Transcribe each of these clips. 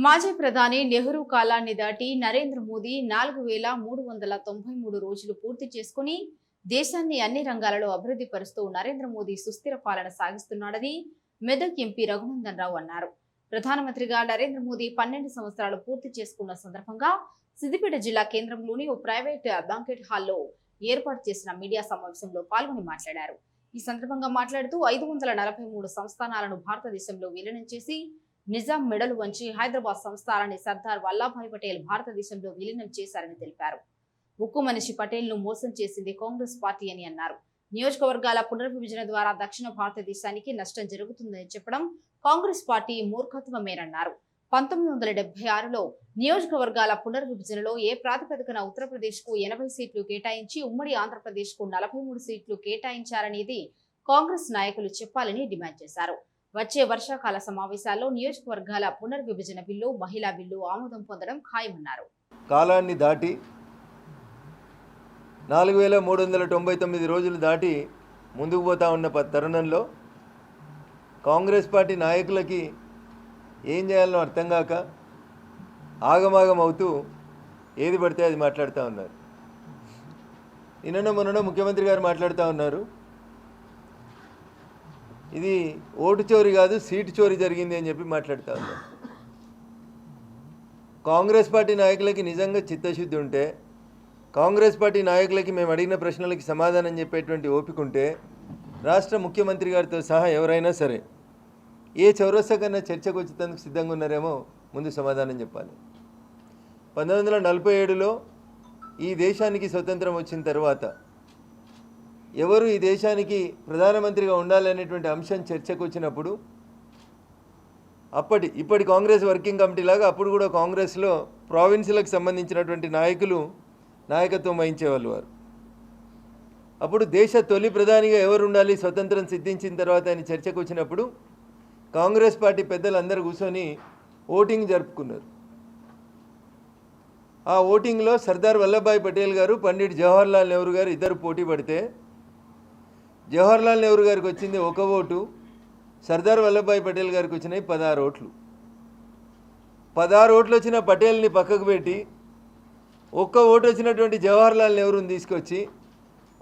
మాజీ ప్రధాని నెహ్రూ కాలాన్ని దాటి నరేంద్ర మోదీ 4393 రోజులు పూర్తి చేసుకుని దేశాన్ని అన్ని రంగాలలో అభివృద్ధి పరుస్తూ నరేంద్ర మోదీ సుస్థిర పాలన సాగిస్తున్నాడని మెదక్ ఎంపీ రఘునందన్ రావు అన్నారు. ప్రధానమంత్రిగా నరేంద్ర మోదీ 12 సంవత్సరాలు పూర్తి చేసుకున్న సందర్భంగా సిద్దిపేట జిల్లా కేంద్రంలోని ఓ ప్రైవేట్ బ్యాంకెట్ హాల్లో ఏర్పాటు చేసిన మీడియా సమావేశంలో పాల్గొని మాట్లాడారు. ఈ సందర్భంగా మాట్లాడుతూ 543 సంస్థానాలను భారతదేశంలో విలీనం చేసి నిజాం మెడలు వంచి హైదరాబాద్ సంస్థానాన్ని సర్దార్ వల్లభాయ్ పటేల్ భారతదేశంలో విలీనం చేశారని తెలిపారు. ఉక్కు మనిషి పటేల్ ను మోసం చేసింది కాంగ్రెస్ పార్టీ అని అన్నారు. నియోజకవర్గాల పునర్విభజన ద్వారా దక్షిణ భారతదేశానికి నష్టం జరుగుతుందని చెప్పడం కాంగ్రెస్ పార్టీ మూర్ఖత్వమేనన్నారు. 1976లో నియోజకవర్గాల పునర్విభజనలో ఏ ప్రాతిపదికన ఉత్తరప్రదేశ్ కు 80 సీట్లు కేటాయించి ఉమ్మడి ఆంధ్రప్రదేశ్ కు 43 సీట్లు కేటాయించారనేది కాంగ్రెస్ నాయకులు చెప్పాలని డిమాండ్ చేశారు. వచ్చే వర్షాకాల సమావేశాల్లో నియోజకవర్గాల పునర్విభజన బిల్లు, మహిళా బిల్లు ఆమోదం పొందడం ఖాయమన్నారు. కాలాన్ని దాటి 4399 రోజులు దాటి ముందుకు పోతా ఉన్న తరుణంలో కాంగ్రెస్ పార్టీ నాయకులకి ఏం చేయాలో అర్థం కాక ఆగమాగం అవుతూ ఏది పడితే అది మాట్లాడుతూ ఉన్నారు. నిన్న మొన్న ముఖ్యమంత్రి గారు మాట్లాడుతూ ఉన్నారు, ఇది ఓటు చోరీ కాదు సీటు చోరీ జరిగింది అని చెప్పి మాట్లాడుతూ ఉన్నారు. కాంగ్రెస్ పార్టీ నాయకులకి నిజంగా చిత్తశుద్ధి ఉంటే, కాంగ్రెస్ పార్టీ నాయకులకి మేము అడిగిన ప్రశ్నలకి సమాధానం చెప్పేటువంటి ఓపిక ఉంటే రాష్ట్ర ముఖ్యమంత్రి గారితో సహా ఎవరైనా సరే ఏ చౌరస్తా కన్నా చర్చకు వచ్చేందుకు సిద్ధంగా ఉన్నారేమో ముందు సమాధానం చెప్పాలి. 1947లో ఈ దేశానికి స్వతంత్రం వచ్చిన తర్వాత ఎవరు ఈ దేశానికి ప్రధానమంత్రిగా ఉండాలనేటువంటి అంశం చర్చకు వచ్చినప్పుడు ఇప్పటి కాంగ్రెస్ వర్కింగ్ కమిటీ లాగా అప్పుడు కూడా కాంగ్రెస్లో ప్రావిన్సులకు సంబంధించినటువంటి నాయకులు నాయకత్వం వహించేవాళ్ళు. వారు అప్పుడు దేశ తొలి ప్రధానిగా ఎవరు ఉండాలి స్వతంత్రం సిద్ధించిన తర్వాత అని చర్చకు వచ్చినప్పుడు కాంగ్రెస్ పార్టీ పెద్దలు అందరూ కూర్చొని ఓటింగ్ జరుపుకున్నారు. ఆ ఓటింగ్లో సర్దార్ వల్లభాయ్ పటేల్ గారు, పండిట్ జవహర్లాల్ నెహ్రూ గారు ఇద్దరు పోటీ పడితే జవహర్లాల్ నెహ్రూ గారికి వచ్చింది 1 ఓటు, సర్దార్ వల్లభాయ్ పటేల్ గారికి వచ్చినాయి 16 ఓట్లు. 16 ఓట్లు వచ్చిన పటేల్ని పక్కకు పెట్టి 1 ఓటు వచ్చినటువంటి జవహర్లాల్ నెహ్రూని తీసుకొచ్చి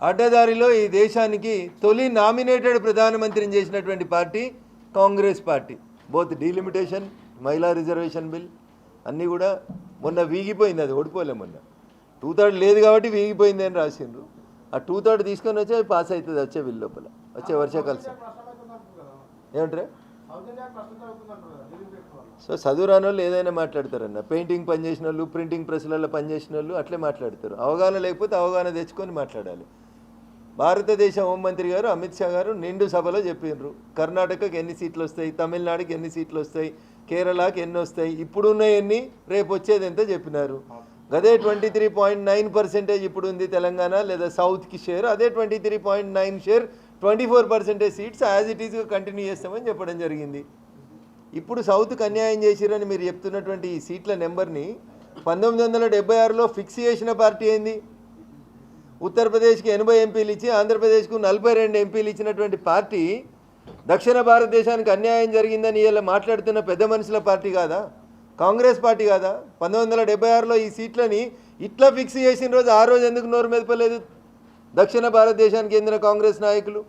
అడ్డదారిలో ఈ దేశానికి తొలి నామినేటెడ్ ప్రధానమంత్రిని చేసినటువంటి party Congress party. Both delimitation, మహిళా రిజర్వేషన్ బిల్ అన్నీ కూడా మొన్న వీగిపోయింది. అది ఓడిపోలే, మొన్న 2/3 లేదు కాబట్టి వీగిపోయింది అని రాసిండ్రు. ఆ 2/3 తీసుకొని వచ్చి పాస్ అవుతుంది వచ్చే బిల్ లోపల వచ్చే వర్షాకాలం. ఏమంటారా? సో చదువురాని వాళ్ళు ఏదైనా మాట్లాడతారన్న. పెయింటింగ్ పనిచేసిన వాళ్ళు, ప్రింటింగ్ ప్రెస్లలో పనిచేసిన వాళ్ళు అట్లే మాట్లాడతారు. అవగాహన లేకపోతే అవగాహన తెచ్చుకొని మాట్లాడాలి. భారతదేశ హోంమంత్రి గారు అమిత్ షా గారు నిండు సభలో చెప్పినారు, కర్ణాటకకి ఎన్ని సీట్లు వస్తాయి, తమిళనాడుకి ఎన్ని సీట్లు వస్తాయి, కేరళకి ఎన్ని వస్తాయి, ఇప్పుడున్న ఎన్ని, రేపు వచ్చేది ఎంత చెప్పినారు. అదే 23.9% ఇప్పుడు ఉంది తెలంగాణ లేదా సౌత్కి షేర్. అదే 23.9 షేర్ 24% సీట్స్ యాజ్ ఇట్ ఈస్గా కంటిన్యూ చేస్తామని చెప్పడం జరిగింది. ఇప్పుడు సౌత్కి అన్యాయం చేసిరని మీరు చెప్తున్నటువంటి ఈ సీట్ల నెంబర్ని 1976లో ఫిక్స్ చేసిన పార్టీ ఏంది? ఉత్తరప్రదేశ్కి 80 ఎంపీలు ఇచ్చి ఆంధ్రప్రదేశ్కు 42 ఎంపీలు ఇచ్చినటువంటి పార్టీ దక్షిణ భారతదేశానికి అన్యాయం జరిగిందని ఇలా మాట్లాడుతున్న పెద్ద మనుషుల పార్టీ కాదా? కాంగ్రెస్ పార్టీ కాదా? 1976లో ఈ సీట్లని ఇట్లా ఫిక్స్ చేసిన రోజు ఆ రోజు ఎందుకు నోరు మెదపలేదు దక్షిణ భారతదేశానికి చెందిన కాంగ్రెస్ నాయకులు?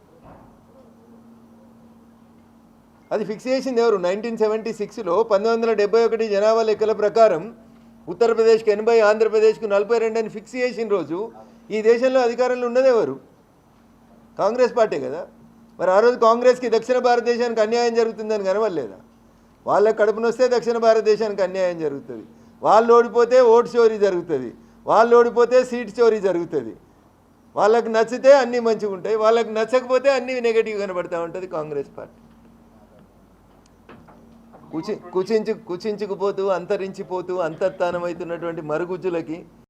అది ఫిక్స్ చేసింది ఎవరు? 1976లో 1971 జనాభా లెక్కల ప్రకారం ఉత్తరప్రదేశ్కి 80, ఆంధ్రప్రదేశ్కు 42 అని ఫిక్స్ చేసిన రోజు ఈ దేశంలో అధికారంలో ఉన్నది ఎవరు? కాంగ్రెస్ పార్టీ కదా. మరి ఆ రోజు కాంగ్రెస్కి దక్షిణ భారతదేశానికి అన్యాయం జరుగుతుందని కనవలేదా? వాళ్ళ కడుపునొస్తే దక్షిణ భారతదేశానికి అన్యాయం జరుగుతుంది, వాళ్ళు ఓడిపోతే ఓటు చోరీ జరుగుతుంది, వాళ్ళు ఓడిపోతే సీట్ చోరీ జరుగుతుంది. వాళ్ళకి నచ్చితే అన్నీ మంచిగా ఉంటాయి, వాళ్ళకి నచ్చకపోతే అన్నీ నెగటివ్ కనబడతా ఉంటుంది కాంగ్రెస్ పార్టీ. కుచించుకుపోతూ అంతరించిపోతూ అంతర్ధానమవుతున్నటువంటి మరుగుజ్జులకి